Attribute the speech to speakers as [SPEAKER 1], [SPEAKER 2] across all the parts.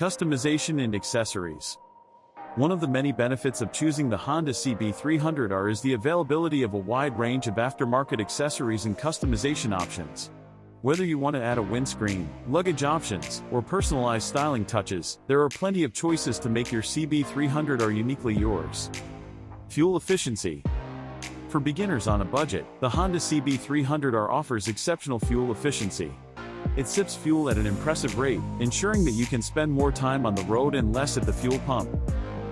[SPEAKER 1] Customization and accessories. One of the many benefits of choosing the Honda CB300R is the availability of a wide range of aftermarket accessories and customization options. Whether you want to add a windscreen, luggage options, or personalized styling touches, there are plenty of choices to make your CB300R uniquely yours. Fuel efficiency. For beginners on a budget, the Honda CB300R offers exceptional fuel efficiency. It sips fuel at an impressive rate, ensuring that you can spend more time on the road and less at the fuel pump.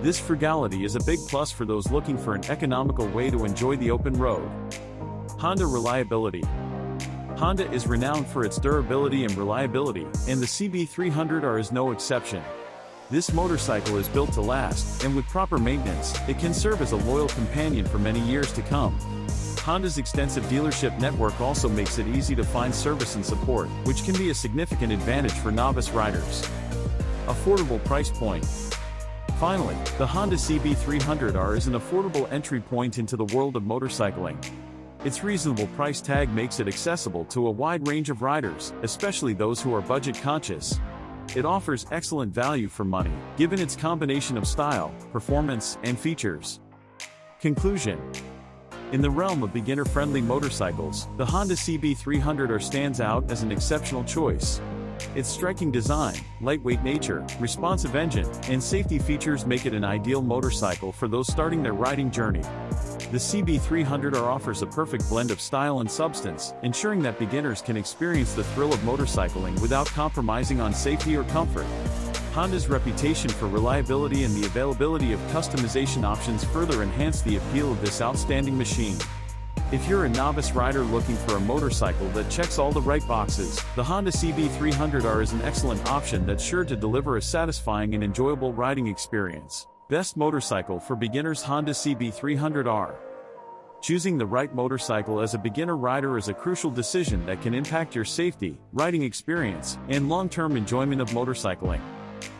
[SPEAKER 1] This frugality is a big plus for those looking for an economical way to enjoy the open road. Honda reliability. Honda is renowned for its durability and reliability, and the CB300R is no exception. This motorcycle is built to last, and with proper maintenance, it can serve as a loyal companion for many years to come. Honda's extensive dealership network also makes it easy to find service and support, which can be a significant advantage for novice riders. Affordable price point. Finally, the Honda CB300R is an affordable entry point into the world of motorcycling. Its reasonable price tag makes it accessible to a wide range of riders, especially those who are budget conscious. It offers excellent value for money, given its combination of style, performance, and features. Conclusion. In the realm of beginner-friendly motorcycles, the Honda CB300R stands out as an exceptional choice. Its striking design, lightweight nature, responsive engine, and safety features make it an ideal motorcycle for those starting their riding journey. The CB300R offers a perfect blend of style and substance, ensuring that beginners can experience the thrill of motorcycling without compromising on safety or comfort. Honda's reputation for reliability and the availability of customization options further enhance the appeal of this outstanding machine. If you're a novice rider looking for a motorcycle that checks all the right boxes, the Honda CB300R is an excellent option that's sure to deliver a satisfying and enjoyable riding experience. Best motorcycle for beginners: Honda CB300R. Choosing the right motorcycle as a beginner rider is a crucial decision that can impact your safety, riding experience, and long-term enjoyment of motorcycling.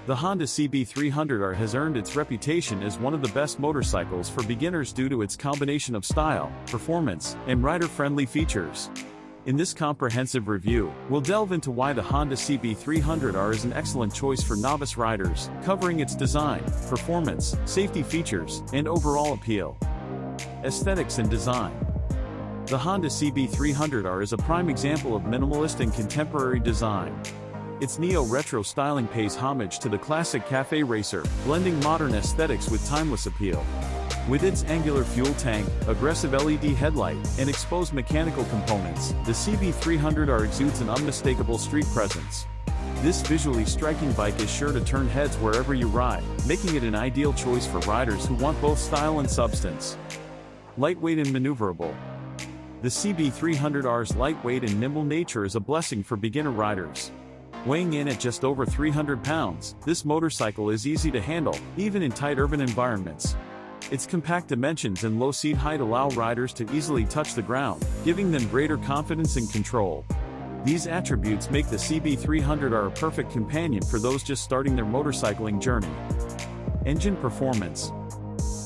[SPEAKER 1] The Honda CB300R has earned its reputation as one of the best motorcycles for beginners due to its combination of style, performance, and rider-friendly features. In this comprehensive review, we'll delve into why the Honda CB300R is an excellent choice for novice riders, covering its design, performance, safety features, and overall appeal. Aesthetics and design. The Honda CB300R is a prime example of minimalist and contemporary design. Its neo-retro styling pays homage to the classic cafe racer, blending modern aesthetics with timeless appeal. With its angular fuel tank, aggressive LED headlight, and exposed mechanical components, the CB300R exudes an unmistakable street presence. This visually striking bike is sure to turn heads wherever you ride, making it an ideal choice for riders who want both style and substance. Lightweight and maneuverable. The CB300R's lightweight and nimble nature is a blessing for beginner riders. Weighing in at just over 300 pounds, this motorcycle is easy to handle, even in tight urban environments. Its compact dimensions and low seat height allow riders to easily touch the ground, giving them greater confidence and control. These attributes make the CB300R a perfect companion for those just starting their motorcycling journey. Engine performance.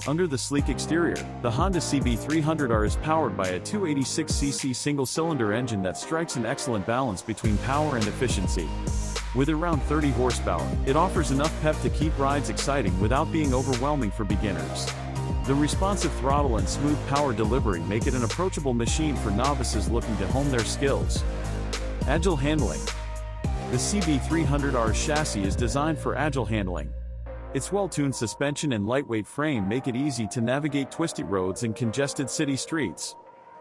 [SPEAKER 1] Under the sleek exterior, the Honda CB300R is powered by a 286cc single-cylinder engine that strikes an excellent balance between power and efficiency. With around 30 horsepower, it offers enough pep to keep rides exciting without being overwhelming for beginners. The responsive throttle and smooth power delivery make it an approachable machine for novices looking to hone their skills. Agile handling. The CB300R chassis is designed for agile handling. Its well-tuned suspension and lightweight frame make it easy to navigate twisty roads and congested city streets.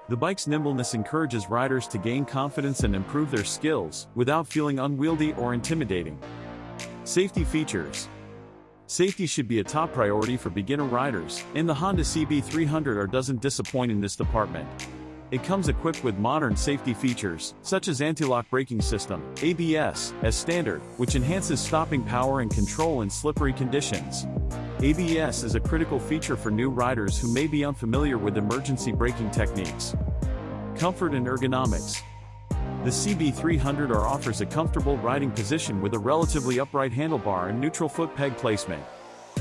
[SPEAKER 1] The bike's nimbleness encourages riders to gain confidence and improve their skills, without feeling unwieldy or intimidating. Safety features. Safety should be a top priority for beginner riders, and the Honda CB300R doesn't disappoint in this department. It comes equipped with modern safety features, such as anti-lock braking system, ABS, as standard, which enhances stopping power and control in slippery conditions. ABS is a critical feature for new riders who may be unfamiliar with emergency braking techniques. Comfort and ergonomics. The CB300R offers a comfortable riding position with a relatively upright handlebar and neutral foot peg placement.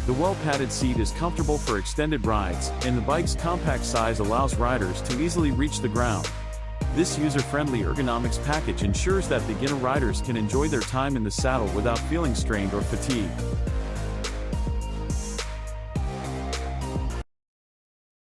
[SPEAKER 1] The well-padded seat is comfortable for extended rides, and the bike's compact size allows riders to easily reach the ground. This user-friendly ergonomics package ensures that beginner riders can enjoy their time in the saddle without feeling strained or fatigued.